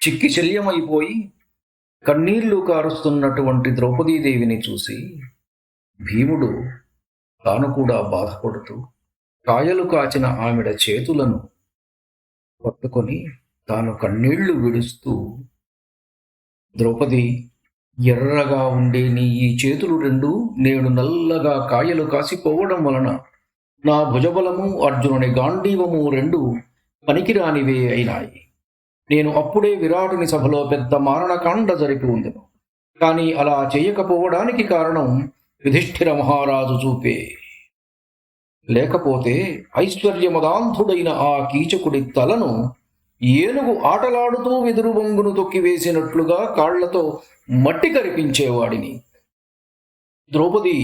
చిక్కి శల్యమైపోయి కన్నీళ్లు కారుస్తున్నటువంటి ద్రౌపదీదేవిని చూసి భీముడు తాను కూడా బాధపడుతూ కాయలు కాచిన ఆమెడ చేతులను పట్టుకొని తాను కన్నీళ్లు విడుస్తూ, ద్రౌపది, ఎర్రగా ఉండే నీ ఈ చేతులు రెండు నేడు నల్లగా కాయలు కాసిపోవడం వలన నా భుజబలము అర్జునుని గాంధీవము రెండు పనికిరానివే అయినాయి. నేను అప్పుడే విరాటుని సభలో పెద్ద మారణకాండ జరిపి ఉందెను. కానీ అలా చేయకపోవడానికి కారణం యుధిష్ఠిర మహారాజు చూపే. లేకపోతే ఐశ్వర్యమదాంధుడైన ఆ కీచకుడి తలను ఏనుగు ఆటలాడుతూ వెదురు బొంగును తొక్కివేసినట్లుగా కాళ్లతో మట్టి కరిపించేవాడిని. ద్రౌపది,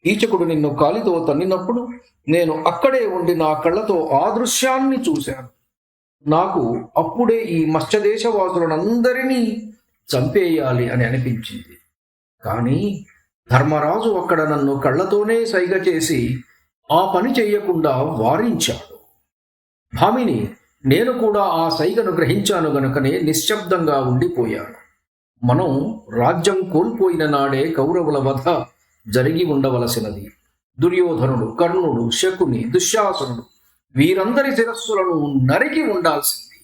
కీచకుడు నిన్ను కాలితో తన్నినప్పుడు నేను అక్కడే ఉండి నా కళ్ళతో ఆ దృశ్యాన్ని చూశాను. నాకు అప్పుడే ఈ మత్స్యదేశవాసులనందరినీ చంపేయాలి అని అనిపించింది. కానీ ధర్మరాజు అక్కడ నన్ను కళ్ళతోనే సైగ చేసి ఆ పని చెయ్యకుండా వారించాడు. భామిని, నేను కూడా ఆ సైగను గ్రహించాను గనుకనే నిశ్శబ్దంగా ఉండిపోయాను. మనం రాజ్యం కోల్పోయిన నాడే కౌరవుల వధ జరిగి ఉండవలసినది. దుర్యోధనుడు, కర్ణుడు, శకుని, దుశ్శాసనుడు వీరందరి శిరస్సులను నరికి ఉండాల్సింది.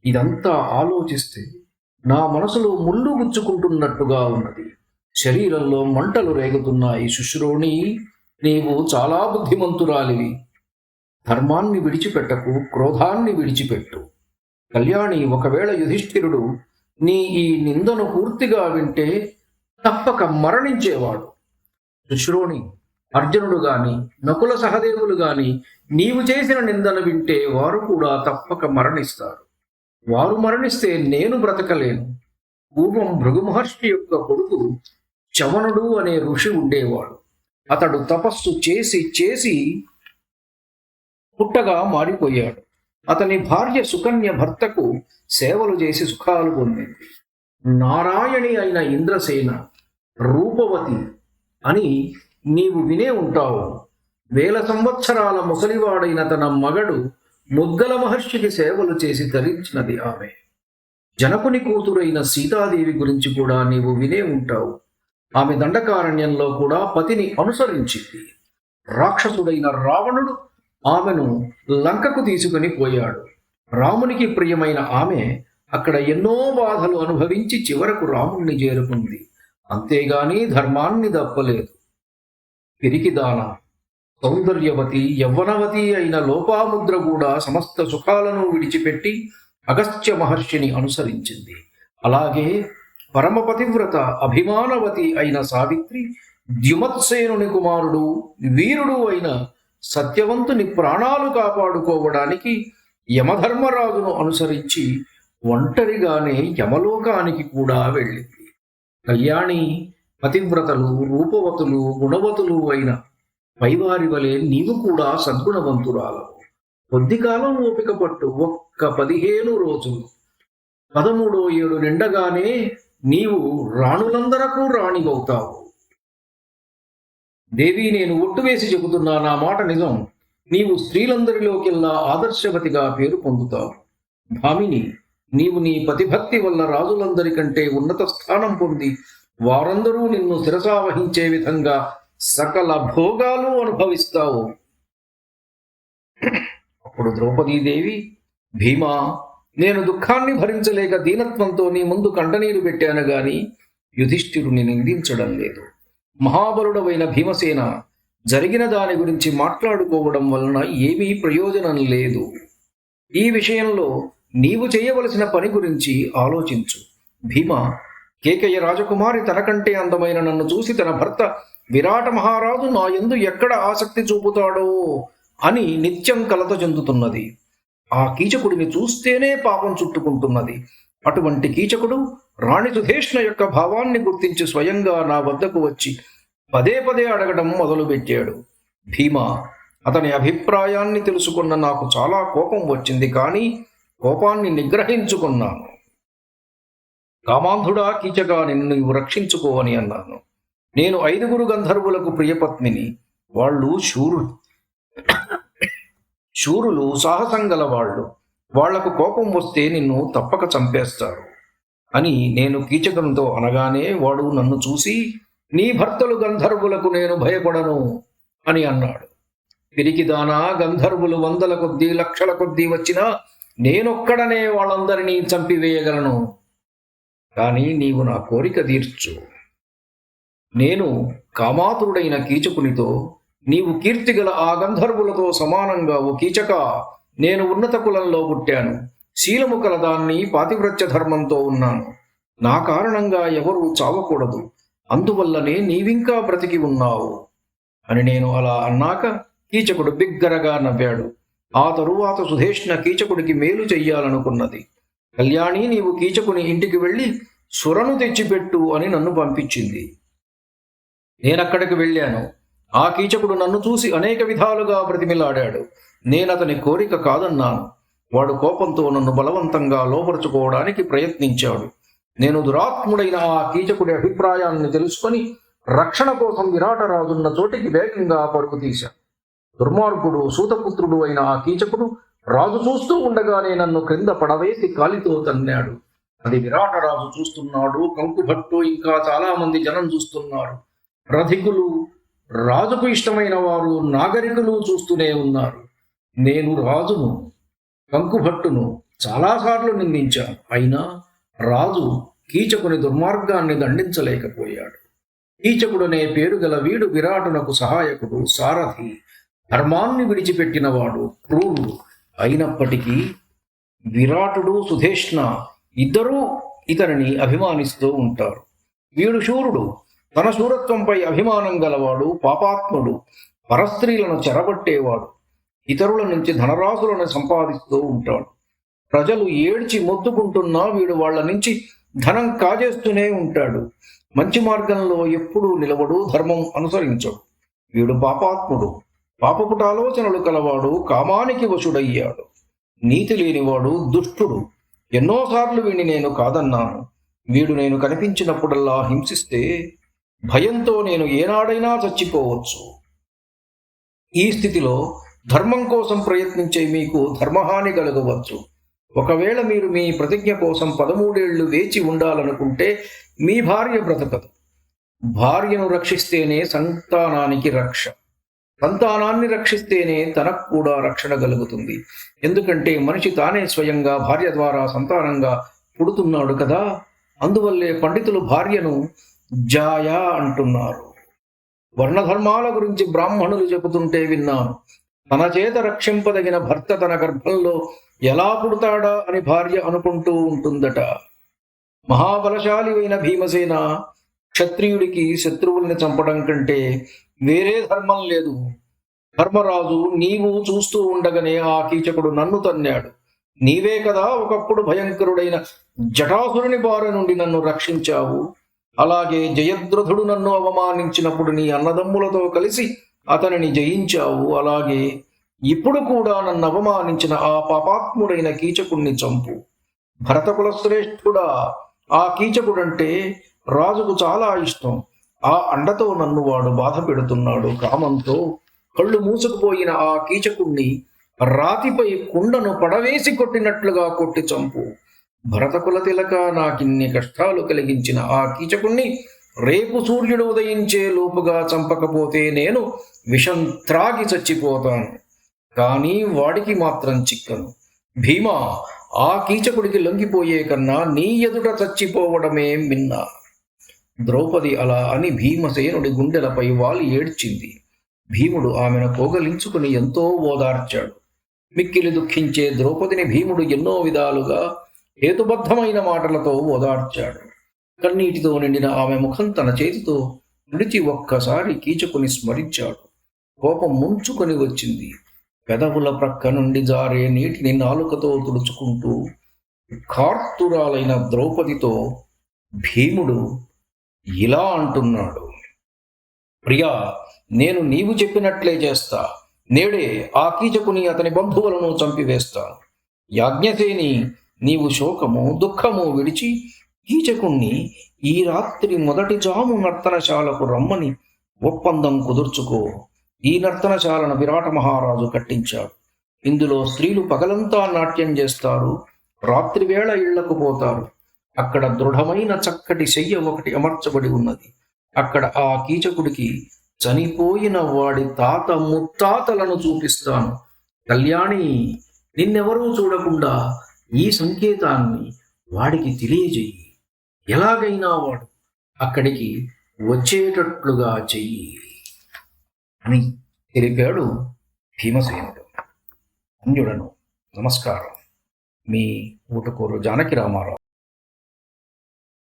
ఇదంతా ఆలోచిస్తే నా మనసులో ముళ్ళు గుచ్చుకుంటున్నట్టుగా ఉన్నది. శరీరంలో మంటలు రేగుతున్నాయి. శుశ్రోణి, నీవు చాలా బుద్ధిమంతురాలివి. ధర్మాన్ని విడిచిపెట్టకు, క్రోధాన్ని విడిచిపెట్టు. కళ్యాణి, ఒకవేళ యుధిష్ఠిరుడు నీ ఈ నిందను పూర్తిగా వింటే తప్పక మరణించేవాడు. శుశ్రోణి, అర్జునుడు గాని నకుల సహదేవులు గాని నీవు చేసిన నిందను వింటే వారు కూడా తప్పక మరణిస్తారు. వారు మరణిస్తే నేను బ్రతకలేను. పూర్వం భృగు మహర్షి యొక్క కొడుకు చవనుడు అనే ఋషి ఉండేవాడు. అతడు తపస్సు చేసి చేసి పుట్టగా మారిపోయాడు. అతని భార్య సుకన్య భర్తకు సేవలు చేసి సుఖాలు పొందింది. నారాయణి అయిన ఇంద్రసేన రూపవతి అని నీవు వినే ఉంటావు. 1000 సంవత్సరాల ముసలివాడైన తన మగడు ముద్గల మహర్షికి సేవలు చేసి తరించినది ఆమె. జనకుని కూతురైన సీతాదేవి గురించి కూడా నీవు వినే ఉంటావు. ఆమె దండకారణ్యంలో కూడా పతిని అనుసరించింది. రాక్షసుడైన రావణుడు ఆమెను లంకకు తీసుకుని పోయాడు. రామునికి ప్రియమైన ఆమె అక్కడ ఎన్నో బాధలు అనుభవించి చివరకు రాముణ్ణి చేరుకుంది. అంతేగాని ధర్మాన్ని దప్పలేదు. పిరికిదాన, సౌందర్యవతి, యవ్వనవతి అయిన లోపాముద్ర కూడా సమస్త సుఖాలను విడిచిపెట్టి అగస్త్య మహర్షిని అనుసరించింది. అలాగే పరమపతివ్రత అభిమానవతి అయిన సావిత్రి ద్యుమత్సేనుని కుమారుడు, వీరుడు అయిన సత్యవంతుని ప్రాణాలు కాపాడుకోవడానికి యమధర్మరాజును అనుసరించి ఒంటరిగానే యమలోకానికి కూడా వెళ్ళింది. కళ్యాణి, పతివ్రతలు, రూపవతులు, గుణవతులు అయిన పైవారి వలె నీవు కూడా సద్గుణవంతురాలవు. కొద్ది కాలం ఓపిక పట్టు. ఒక్క 15 రోజులు. 13వ ఏడు నిండగానే నీవు రాణులందరకు రాణివవుతావు. దేవి, నేను ఒట్టు వేసి చెబుతున్నా, నా మాట నిజం. నీవు స్త్రీలందరిలోకెల్లా ఆదర్శవతిగా పేరు పొందుతావు. భామిని, నీవు నీ పతిభక్తి వల్ల రాజులందరికంటే ఉన్నత స్థానం పొంది వారందరూ నిన్ను శిరసావహించే విధంగా సకల భోగాలు అనుభవిస్తావు. అప్పుడు ద్రౌపదీదేవి, భీమా, నేను దుఃఖాన్ని భరించలేక దీనత్వంతో నీ ముందు కంటనీరు పెట్టాను గాని యుధిష్ఠిరుని నిందించడం లేదు. మహాబలుడవైన భీమసేన, జరిగిన దాని గురించి మాట్లాడుకోవడం వలన ఏమీ ప్రయోజనం లేదు. ఈ విషయంలో నీవు చేయవలసిన పని గురించి ఆలోచించు. భీమ, కేకయ్య రాజకుమారి తనకంటే అందమైన నన్ను చూసి తన భర్త విరాట మహారాజు నా యందు ఎక్కడ ఆసక్తి చూపుతాడో అని నిత్యం కలత చెందుతున్నది. ఆ కీచకుడిని చూస్తేనే పాపం చుట్టుకుంటున్నది. అటువంటి కీచకుడు రాణి సుధేష్ణ యొక్క భావాన్ని గుర్తించి స్వయంగా నా వద్దకు వచ్చి పదే పదే అడగడం మొదలుపెట్టాడు. భీమ, అతని అభిప్రాయాన్ని తెలుసుకున్న నాకు చాలా కోపం వచ్చింది. కానీ కోపాన్ని నిగ్రహించుకున్నాను. కామాంధుడా, కీచగా, నిన్ను నీవు రక్షించుకో అని అన్నాను. నేను 5 గంధర్వులకు ప్రియపత్నిని. వాళ్ళు శూరులు, సాహసం గల వాళ్ళు. వాళ్లకు కోపం వస్తే నిన్ను తప్పక చంపేస్తారు అని నేను కీచకునితో అనగానే వాడు నన్ను చూసి, నీ భర్తలు గంధర్వులకు నేను భయపడను అని అన్నాడు. పిరికిదానా, గంధర్వులు వందల కొద్దీ లక్షల కొద్దీ వచ్చినా నేనొక్కడనే వాళ్ళందరినీ చంపివేయగలను. కానీ నీవు నా కోరిక తీర్చు. నేను కామాతురుడైన కీచకునితో, నీవు కీర్తిగల ఆ గంధర్వులతో సమానంగా ఓ కీచక, నేను ఉన్నత కులంలో పుట్టాను, శీలము కలదాన్ని, పాతివ్రత్య ధర్మంతో ఉన్నాను, నా కారణంగా ఎవరూ చావకూడదు, అందువల్లనే నీవింకా బ్రతికి ఉన్నావు అని నేను అలా అన్నాక కీచకుడు బిగ్గరగా నవ్వాడు. ఆ తరువాత సుధేష్ణ కీచకుడికి మేలు చెయ్యాలనుకున్నది. కళ్యాణి, నీవు కీచకుని ఇంటికి వెళ్ళి సురను తెచ్చిపెట్టు అని నన్ను పంపించింది. నేనక్కడికి వెళ్ళాను. ఆ కీచకుడు నన్ను చూసి అనేక విధాలుగా బ్రతిమిలాడాడు. నేనతని కోరిక కాదన్నాను. వాడు కోపంతో నన్ను బలవంతంగా లోపరుచుకోవడానికి ప్రయత్నించాడు. నేను దురాత్ముడైన ఆ కీచకుడి అభిప్రాయాన్ని తెలుసుకొని రక్షణ కోసం విరాటరాజున్న చోటికి వేగంగా పరుగు తీశాను. దుర్మార్గుడు, సూతపుత్రుడు అయిన ఆ కీచకుడు రాజు చూస్తూ ఉండగానే నన్ను క్రింద పడవేసి కాలితో తన్నాడు. అది విరాటరాజు చూస్తున్నాడు, కంకుభట్టు ఇంకా చాలా మంది జనం చూస్తున్నారు. రథికులు, రాజుకు ఇష్టమైన వారు, నాగరికులు చూస్తూనే ఉన్నారు. నేను రాజును, కంకుభట్టును చాలాసార్లు నిందించాను. అయినా రాజు కీచకుని దుర్మార్గాన్ని దండించలేకపోయాడు. కీచకుడనే పేరు గల వీడు విరాటునకు సహాయకుడు, సారథి, ధర్మాన్ని విడిచిపెట్టినవాడు, క్రూరుడు. అయినప్పటికీ విరాటుడు, సుధేష్ణ ఇద్దరూ ఇతనిని అభిమానిస్తూ ఉంటారు. వీడు శూరుడు, తన శూరత్వంపై అభిమానం గలవాడు, పాపాత్ముడు, పరస్త్రీలను చెరబట్టేవాడు, ఇతరుల నుంచి ధనరాశులను సంపాదిస్తూ ఉంటాడు. ప్రజలు ఏడ్చి మొత్తుకుంటున్నా వీడు వాళ్ల నుంచి ధనం కాజేస్తూనే ఉంటాడు. మంచి మార్గంలో ఎప్పుడూ నిలవడు, ధర్మం అనుసరించడు. వీడు పాపాత్ముడు, పాపపుట ఆలోచనలు కలవాడు, కామానికి వశుడయ్యాడు. నీతి లేనివాడు, దుష్టుడు. ఎన్నోసార్లు వీడిని నేను కాదన్నాను. వీడు నేను కనిపించినప్పుడల్లా హింసిస్తే భయంతో నేను ఏనాడైనా చచ్చిపోవచ్చు. ఈ స్థితిలో ధర్మం కోసం ప్రయత్నించే మీకు ధర్మహాని కలగవచ్చు. ఒకవేళ మీరు మీ ప్రతిజ్ఞ కోసం 13 ఏళ్లు వేచి ఉండాలనుకుంటే మీ భార్య బ్రతకదు. భార్యను రక్షిస్తేనే సంతానానికి రక్ష, సంతానాన్ని రక్షిస్తేనే తనకు కూడా రక్షణ కలుగుతుంది. ఎందుకంటే మనిషి తానే స్వయంగా భార్య ద్వారా సంతానంగా పుడుతున్నాడు కదా. అందువల్లే పండితులు భార్యను జాయ అంటున్నారు. వర్ణధర్మాల గురించి బ్రాహ్మణులు చెబుతుంటే విన్నాను. తన చేత రక్షింపదగిన భర్త తన గర్భంలో ఎలా పుడతాడా అని భార్య అనుకుంటూ ఉంటుందట. మహాబలశాలి అయిన భీమసేన క్షత్రియుడికి శత్రువుల్ని చంపడం కంటే వేరే ధర్మం లేదు. ధర్మరాజు, నీవు చూస్తూ ఉండగానే ఆ కీచకుడు నన్ను తన్నాడు. నీవే కదా ఒకప్పుడు భయంకరుడైన జటాసురుని బారి నుండి నన్ను రక్షించావు. అలాగే జయద్రథుడు నన్ను అవమానించినప్పుడు నీ అన్నదమ్ములతో కలిసి అతనిని జయించావు. అలాగే ఇప్పుడు కూడా నన్ను అవమానించిన ఆ పాపాత్ముడైన కీచకుణ్ణి చంపు. భరతకుల శ్రేష్ఠుడా, ఆ కీచకుడంటే రాజుకు చాలా ఇష్టం. ఆ అండతో నన్ను వాడు బాధ పెడుతున్నాడు. కామంతో కళ్ళు మూసుకుపోయిన ఆ కీచకుణ్ణి రాతిపై కుండను పడవేసి కొట్టినట్లుగా కొట్టి చంపు. భరతకుల తిలక, నాకిన్ని కష్టాలు కలిగించిన ఆ కీచకుణ్ణి రేపు సూర్యుడు ఉదయించే లోపుగా చంపకపోతే నేను విషం త్రాగి చచ్చిపోతాను. కానీ వాడికి మాత్రం చిక్కను. భీమా, ఆ కీచకుడికి లొంగిపోయే కన్నా నీ ఎదుట చచ్చిపోవడమే మిన్నా. ద్రౌపది అలా అని భీమసేనుడి గుండెలపై వాలి ఏడ్చింది. భీముడు ఆమెను కోగలించుకుని ఎంతో ఓదార్చాడు. మిక్కిలి దుఃఖించే ద్రౌపదిని భీముడు ఎన్నో విధాలుగా హేతుబద్ధమైన మాటలతో ఓదార్చాడు. కన్నీటితో నిండిన ఆమె ముఖం తన చేతితో విడిచి ఒక్కసారి కీచకుని స్మరించాడు. కోపం ముంచుకొని వచ్చింది. పెదవుల ప్రక్క నుండి జారే నీటిని నాలుకతో తుడుచుకుంటూ కార్తురాలైన ద్రౌపదితో భీముడు ఇలా అంటున్నాడు: ప్రియా, నేను నీవు చెప్పినట్లే చేస్తా. నేడే ఆ కీచకుని అతని బంధువులను చంపివేస్తాను. యాజ్ఞసేని, నీవు శోకము దుఃఖము విడిచి కీచకుణ్ణి ఈ రాత్రి మొదటి జాము నర్తనశాలకు రమ్మని ఒప్పందం కుదుర్చుకో. ఈ నర్తనశాలను విరాట మహారాజు కట్టించాడు. ఇందులో స్త్రీలు పగలంతా నాట్యం చేస్తారు, రాత్రివేళ ఇళ్లకు పోతారు. అక్కడ దృఢమైన చక్కటి శయ్య ఒకటి అమర్చబడి ఉన్నది. అక్కడ ఆ కీచకుడికి చనిపోయిన వాడి తాత ముత్తాతలను చూపిస్తాను. కళ్యాణి, నిన్నెవరూ చూడకుండా ఈ సంకేతాన్ని వాడికి తెలియజెయ్యి. ఎలాగైనా వాడు అక్కడికి వచ్చేటట్లుగా చెయ్యి అని తెలిపాడు భీమసేనుడు. అన్యుడను. నమస్కారం. మీ ఊటుకూరు జానకి రామారావు.